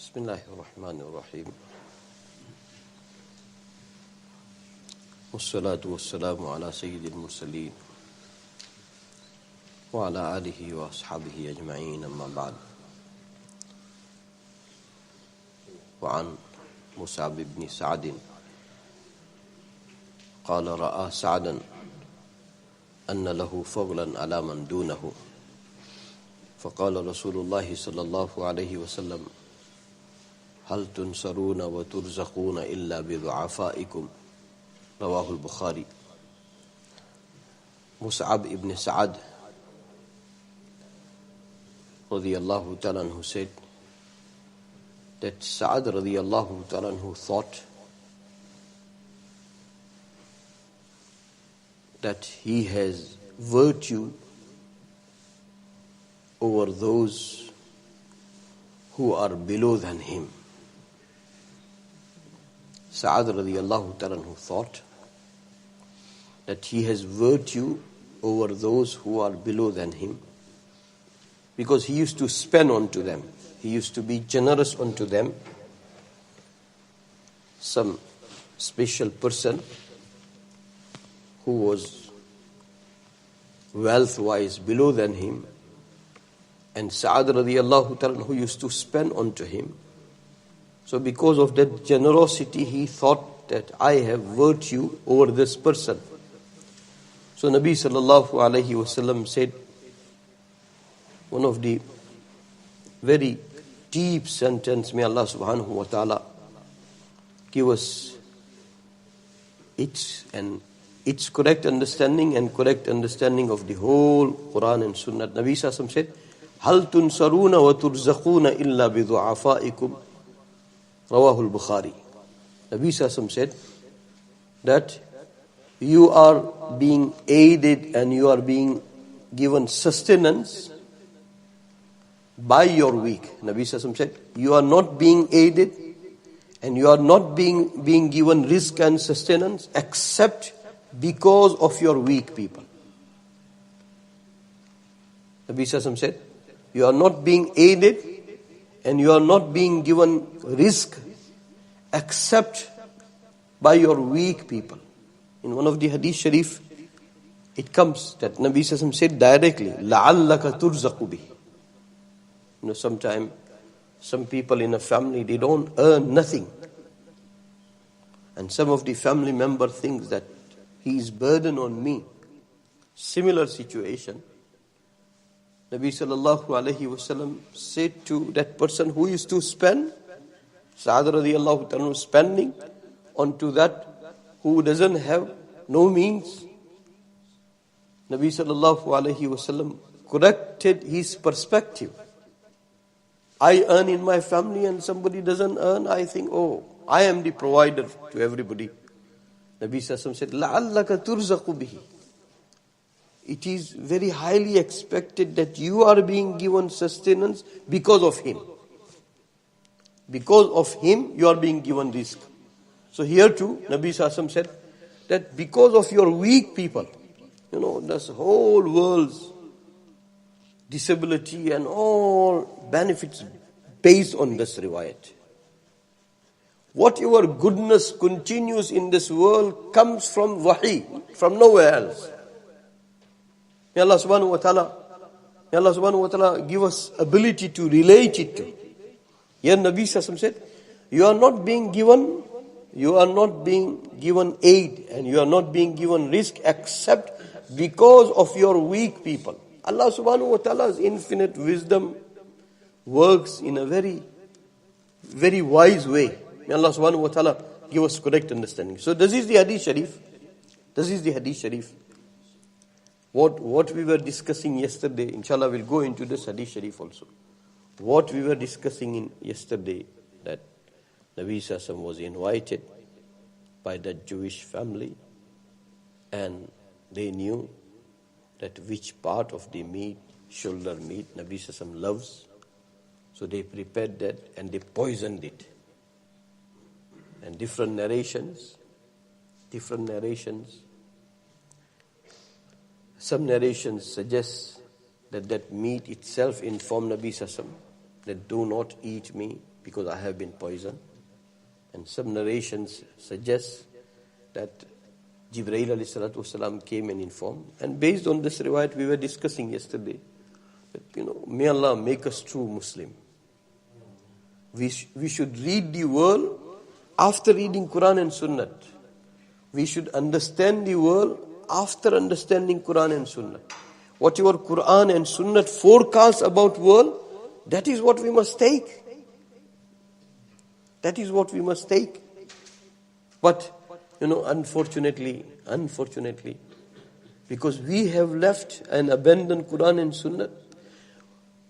بسم الله الرحمن الرحيم والصلاة والسلام على سيد المرسلين وعلى آله وأصحابه أجمعين أما بعد وعن مصعب بن سعد قال رأى سعدا أن له فضلا على من دونه فقال رسول الله صلى الله عليه وسلم هل تنصرون وترزقون إلا بضعفائكم رواه البخاري. Mus'ab ibn Sa'ad radiyallahu ta'ala anhu said that Sa'ad radiyallahu ta'ala anhu thought that he has virtue over those who are below than him. Sa'ad radiyallahu ta'ala anhu thought that he has virtue over those who are below than him because he used to spend onto them. He used to be generous unto them. Some special person who was wealth-wise below than him, and Sa'ad radiyallahu ta'ala who used to spend onto him. So because of that generosity, he thought that I have virtue over this person. So Nabi sallallahu alayhi wasallam said, one of the very deep sentence, may Allah subhanahu wa ta'ala give us its correct understanding and correct understanding of the whole Quran and Sunnah. Nabi sallallahu alayhi wasallam said, هل تنصرون وترزقون إلا بضعفائكم رواه البخاري. Nabi Sassam said that you are being aided and you are being given sustenance by your weak. Nabi Sassam said you are not being aided and you are not being given risk and sustenance except because of your weak people. Nabi Sassam said you are not being aided and you are not being given risk except by your weak people. In one of the hadith sharif, it comes that Nabi Sassam said directly, لَعَلَّكَ تُرْزَقُ بِهِ. Sometimes some people in a family, they don't earn nothing. And some of the family member thinks that he is burden on me. Similar situation. Nabi sallallahu alayhi wasallam said to that person who used to spend, Sa'ad radiyallahu ta'ala spending onto that who doesn't have no means. Nabi sallallahu alayhi wasallam corrected his perspective. I earn in my family and somebody doesn't earn, I think, oh, I am the provider to everybody. Nabi sallallahu alayhi wasallam said, لَعَلَّكَ تُرْزَقُ بِهِ. It is very highly expected that you are being given sustenance because of him. Because of him, you are being given risk. So here too, Nabi Sassam said that because of your weak people, this whole world's disability and all benefits based on this riwayat. Whatever goodness continues in this world comes from wahi, from nowhere else. May Allah subhanahu wa ta'ala give us ability to relate it to. Here Nabi Sassam said, you are not being given aid and you are not being given risk except because of your weak people. Allah subhanahu wa ta'ala's infinite wisdom works in a very, very wise way. May Allah subhanahu wa ta'ala give us correct understanding. So this is the hadith sharif. What we were discussing yesterday, inshallah we'll go into this hadith sharif also. What we were discussing yesterday, that Nabi Sassam was invited by that Jewish family and they knew that which part of the meat, shoulder meat, Nabi Sassam loves. So they prepared that and they poisoned it. And different narrations, some narrations suggest that meat itself informed Nabi Sassam that do not eat me because I have been poisoned. And some narrations suggest that Jibreel alayhi salatu wasalam came and informed. And based on this riwayat we were discussing yesterday, that, may Allah make us true Muslim. We should read the world after reading Quran and Sunnah. We should understand the world after understanding Quran and Sunnah. What your Quran and Sunnah forecast about world, that is what we must take. That is what we must take. But, unfortunately, because we have left and abandoned Quran and Sunnah,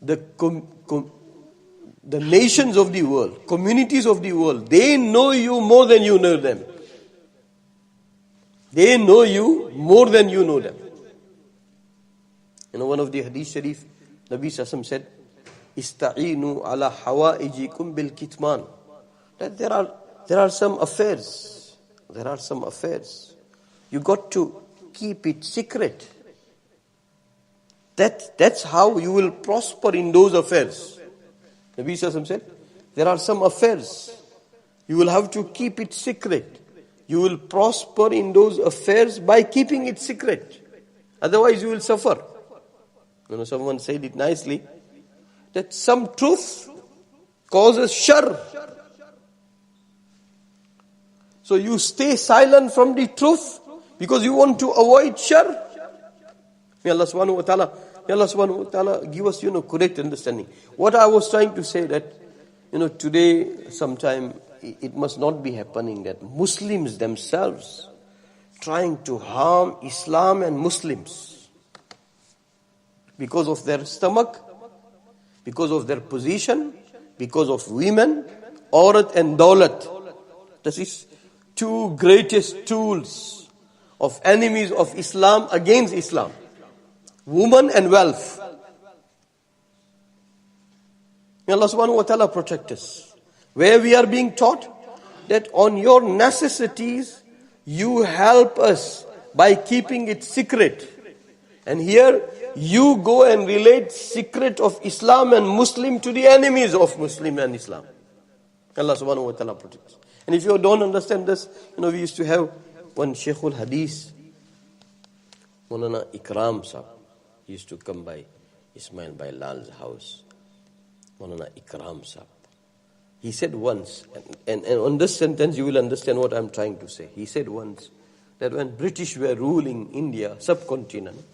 the nations of the world, communities of the world, they know you more than you know them. They know you more than you know them. One of the hadith sharif, Nabi Sassam said, Ista'inu ala hawaijikum bil kitman. That there are some affairs. There are some affairs. You got to keep it secret. That's how you will prosper in those affairs. Nabi Sassam said, there are some affairs. You will have to keep it secret. You will prosper in those affairs by keeping it secret. Otherwise you will suffer. Someone said it nicely, that some truth causes shar. So you stay silent from the truth because you want to avoid shar. May Allah subhanahu wa ta'ala give us, correct understanding. What I was trying to say that, today sometime it must not be happening that Muslims themselves trying to harm Islam and Muslims because of their stomach, because of their position, because of women, aurat and daulat. This is two greatest tools of enemies of Islam against Islam. Woman and wealth. May Allah subhanahu wa ta'ala protect us. Where we are being taught that on your necessities, you help us by keeping it secret. And here, you go and relate secret of Islam and Muslim to the enemies of Muslim and Islam. Allah subhanahu wa ta'ala protect us. And if you don't understand this, we used to have one Shaykhul Hadith, Maulana Ikram Sahab. He used to come by Ismail Bhai Lal's house. Maulana Ikram Sahab. He said once, and on this sentence you will understand what I'm trying to say. He said once that when British were ruling India, subcontinent,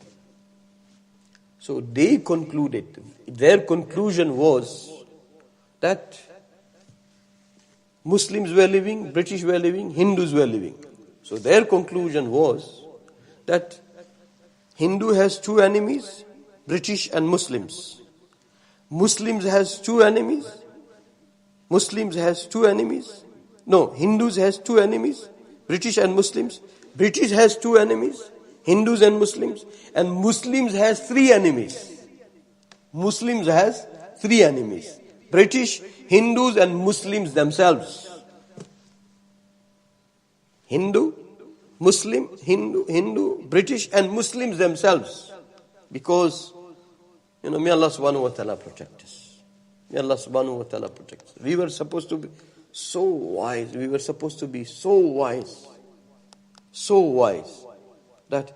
so they concluded, their conclusion was that Muslims were living, British were living, Hindus were living. So their conclusion was that Hindu has two enemies, British and Muslims. Muslims has two enemies. Muslims has two enemies. No, Hindus has two enemies, British and Muslims. British has two enemies, Hindus and Muslims. And Muslims has three enemies. Muslims has three enemies. British, Hindus and Muslims themselves. Hindu, British and Muslims themselves. Because, may Allah subhanahu wa ta'ala protect us. May Allah subhanahu wa ta'ala protect us. We were supposed to be so wise. We were supposed to be so wise. So wise. That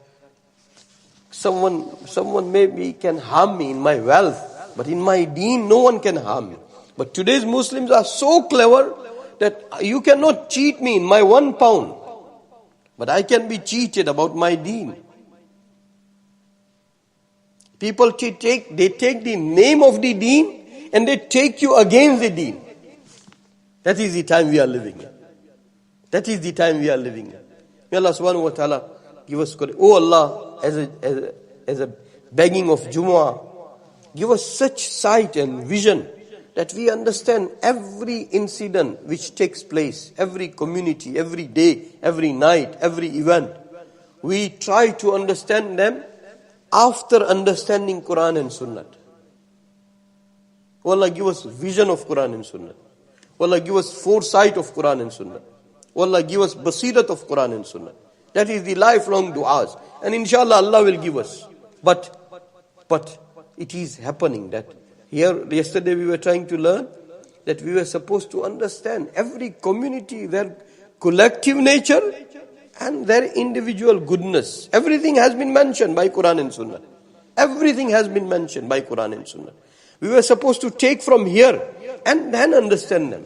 someone maybe can harm me in my wealth. But in my deen, no one can harm me. But today's Muslims are so clever that you cannot cheat me in my £1. But I can be cheated about my deen. People take the name of the deen and they take you against the deen. That is the time we are living in. That is the time we are living in. May Allah subhanahu wa ta'ala give us courage. Oh Allah, as a begging of Jumu'ah, give us such sight and vision that we understand every incident which takes place, every community, every day, every night, every event. We try to understand them after understanding Quran and Sunnah. Oh Allah, give us vision of Quran and Sunnah. Oh Allah, give us foresight of Quran and Sunnah. Oh Allah, give us basirat of Quran and Sunnah. That is the lifelong du'as. And inshallah Allah will give us. But it is happening that here, yesterday we were trying to learn that we were supposed to understand every community, their collective nature and their individual goodness. Everything has been mentioned by Quran and Sunnah. Everything has been mentioned by Quran and Sunnah. We were supposed to take from here and then understand them.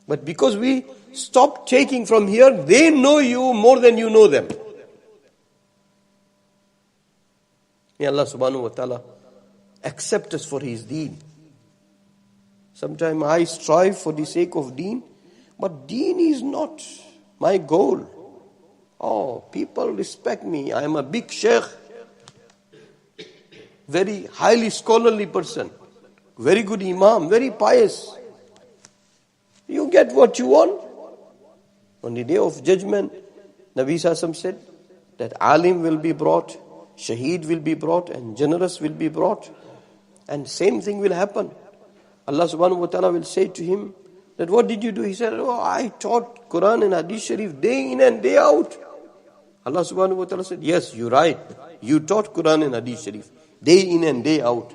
But because we stopped taking from here, they know you more than you know them. May Allah subhanahu wa ta'ala accept us for His deen. Sometimes I strive for the sake of deen, but deen is not my goal. Oh, people respect me. I am a big sheikh, very highly scholarly person, very good imam, very pious. You get what you want. On the day of judgment, Nabi Sassam said that alim will be brought, shaheed will be brought, and generous will be brought. And same thing will happen. Allah subhanahu wa ta'ala will say to him that, what did you do? He said, oh, I taught Quran and Hadith Sharif day in and day out. Allah subhanahu wa ta'ala said, yes, you're right. You taught Quran and Hadith Sharif day in and day out.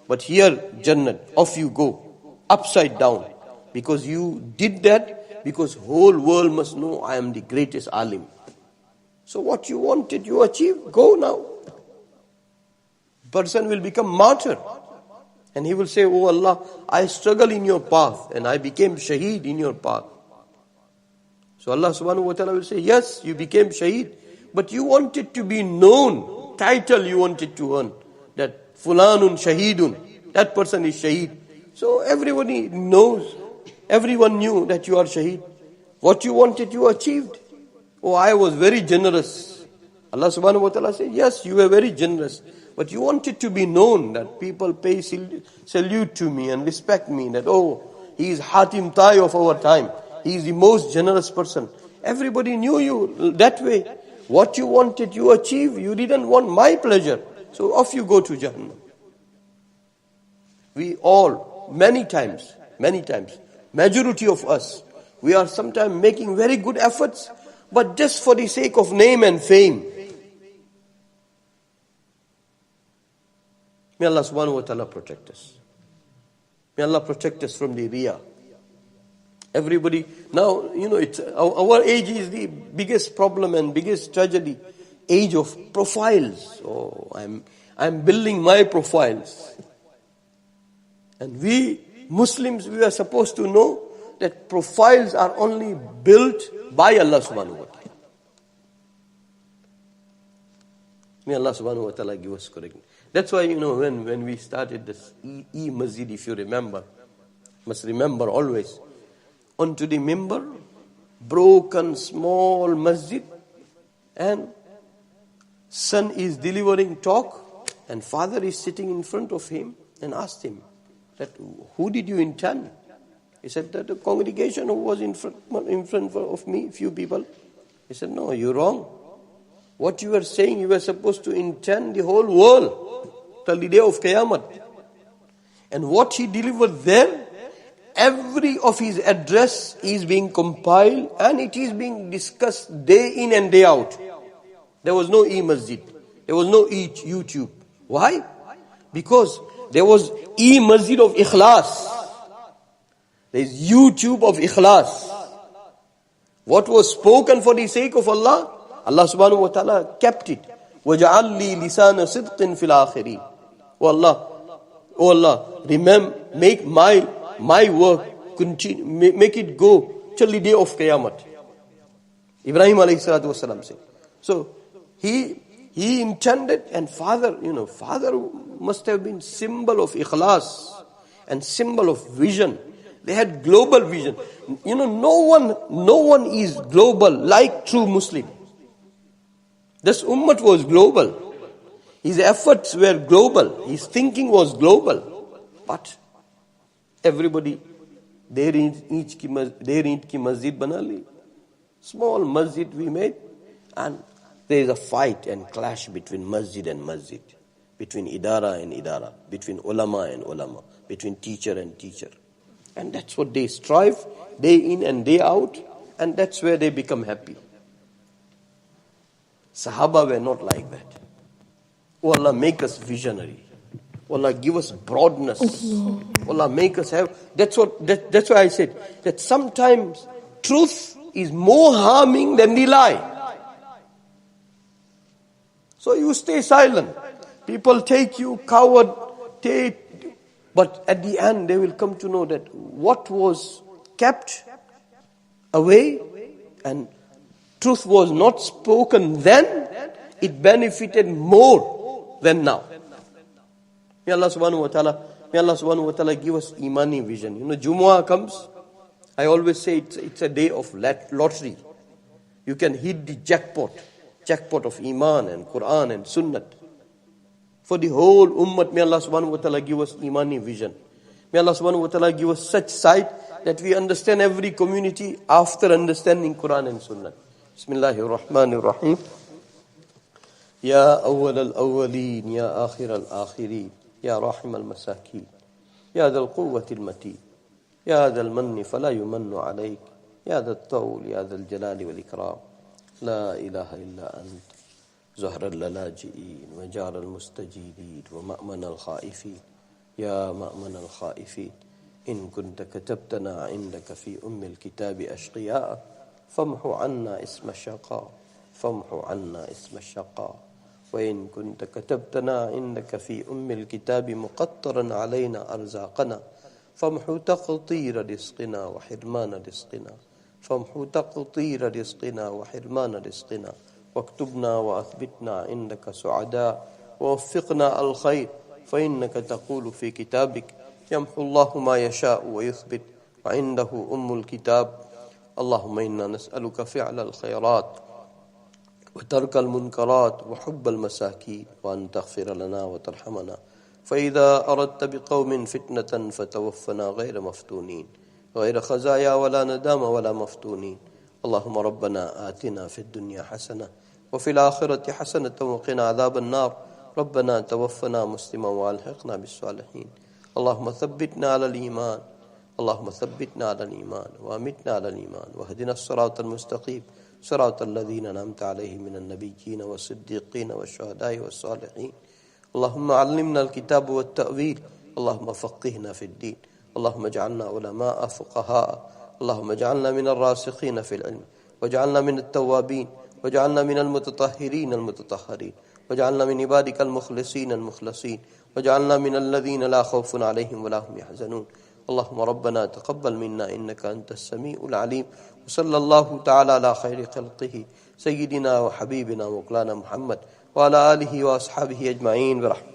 But here, Jannat, off you go, upside down. Because you did that, because whole world must know I am the greatest alim. So what you wanted, you achieved. Go now. Person will become martyr. And he will say, oh Allah, I struggle in your path and I became shaheed in your path. So Allah subhanahu wa ta'ala will say, yes, you became shaheed, but you wanted to be known. Title you wanted to earn. That fulanun shaheedun. That person is shaheed. So everybody knows. Everyone knew that you are shaheed. What you wanted, you achieved. Oh, I was very generous. Allah subhanahu wa ta'ala said, yes, you were very generous. But you wanted to be known, that people pay salute to me and respect me. That, oh, he is Hatim Tai of our time. He is the most generous person. Everybody knew you that way. What you wanted, you achieved. You didn't want my pleasure. So off you go to Jahannam. We all, many times, majority of us, we are sometimes making very good efforts, but just for the sake of name and fame. May Allah subhanahu wa ta'ala protect us. May Allah protect us from the riyah. Everybody, now, it's our age is the biggest problem and biggest tragedy. Age of profiles. Oh, I'm building my profiles. And we Muslims, we are supposed to know that profiles are only built by Allah subhanahu wa ta'ala. May Allah subhanahu wa ta'ala give us correction. That's why, when we started this e-masjid, if you remember, must remember always, onto the mimbar, broken small masjid, and son is delivering talk, and father is sitting in front of him and asked him, that who did you intend? He said that the congregation who was in front of me, few people. He said, no, you're wrong. What you were saying, you were supposed to intend the whole world till the day of Qiyamah. And what he delivered there, every of his address is being compiled and it is being discussed day in and day out. There was no e-masjid. There was no YouTube. Why? Because there was e-masjid of ikhlas. There is YouTube of ikhlas. What was spoken for the sake of Allah, Allah subhanahu wa ta'ala kept it. وَجَعَلْ لِي لِسَانَ صِدْقٍ فِي الْآخِرِينَ. Oh Allah, remember, make my work continue, make it go till the day of Qiyamah. Ibrahim alayhi salatu wasalam said. So he intended, and father must have been symbol of ikhlas and symbol of vision. They had global vision. No one is global like true Muslim. This ummah was global. His efforts were global. His thinking was global. But everybody, there each ki masjid bana li. Small masjid we made, and there is a fight and clash between masjid and masjid, between idara and idara, between ulama and ulama, between teacher and teacher. And that's what they strive day in and day out, and that's where they become happy. Sahaba were not like that. Oh Allah, make us visionary. Oh Allah give us broadness. Allah make us have. That's why I said that sometimes truth is more harming than the lie. So you stay silent. People take you coward, but at the end they will come to know that what was kept away and truth was not spoken then, it benefited more than now. May Allah subhanahu wa ta'ala give us imani vision. Jumu'ah comes, I always say it's a day of lottery. You can hit the jackpot of iman and Quran and sunnah. For the whole ummah, may Allah subhanahu wa ta'ala give us imani vision. May Allah subhanahu wa ta'ala give us such sight that we understand every community after understanding Quran and sunnah. Bismillahir Rahmanir Rahim. Ya awwal al-awwalin, ya akhir al-akhirin, ya rahim al-masakin, ya dhal quwwati al-matin, ya dhal manni fala yumannu alayk, ya dhal tawl, ya dhal jalali wal ikram. La ilaha illa ant. زهر الللاجئين وجار المستجيبين ومأمن الخائفين يا مأمن الخائفين إن كنت كتبتنا عندك في الكتاب أشقياء فامحو عنا اسم الشقاء وإن كنت كتبتنا عندك في الكتاب مقطرا علينا أرزاقنا فامحو تقطير رزقنا وحرمان رزقنا واكتبنا وأثبتنا عندك سعداء ووفقنا الخير فإنك تقول في كتابك يمحو الله ما يشاء ويثبت وعنده الكتاب. اللهم إنا نسألك فعل الخيرات وترك المنكرات وحب المساكين وأن تغفر لنا وترحمنا فإذا أردت بقوم فتنة فتوفنا غير مفتونين غير خزايا ولا ندام ولا مفتونين. اللهم ربنا آتنا في الدنيا حسنة وفي الآخرة حسنة وقنا عذاب النار. ربنا توفنا مسلما والحقنا بالصالحين. اللهم ثبتنا على الإيمان وأمتنا على الإيمان واهدنا الصراط المستقيم صراط الذين أنعمت عليهم من النبيين والصديقين والشهداء والصالحين. اللهم علمنا الكتاب والتأويل. اللهم فقهنا في الدين. اللهم اجعلنا علماء فقهاء. اللهم اجعلنا من الراسخين في العلم واجعلنا من التوابين واجعلنا من المتطهرين المتطهرين واجعلنا من عبادك المخلصين المخلصين واجعلنا من الذين لا خوف عليهم ولا هم يحزنون. اللهم ربنا تقبل منا إنك أنت السميع العليم. وصلى الله تعالى على خير خلقه سيدنا وحبيبنا ومولانا محمد وعلى آله وأصحابه أجمعين برحمته.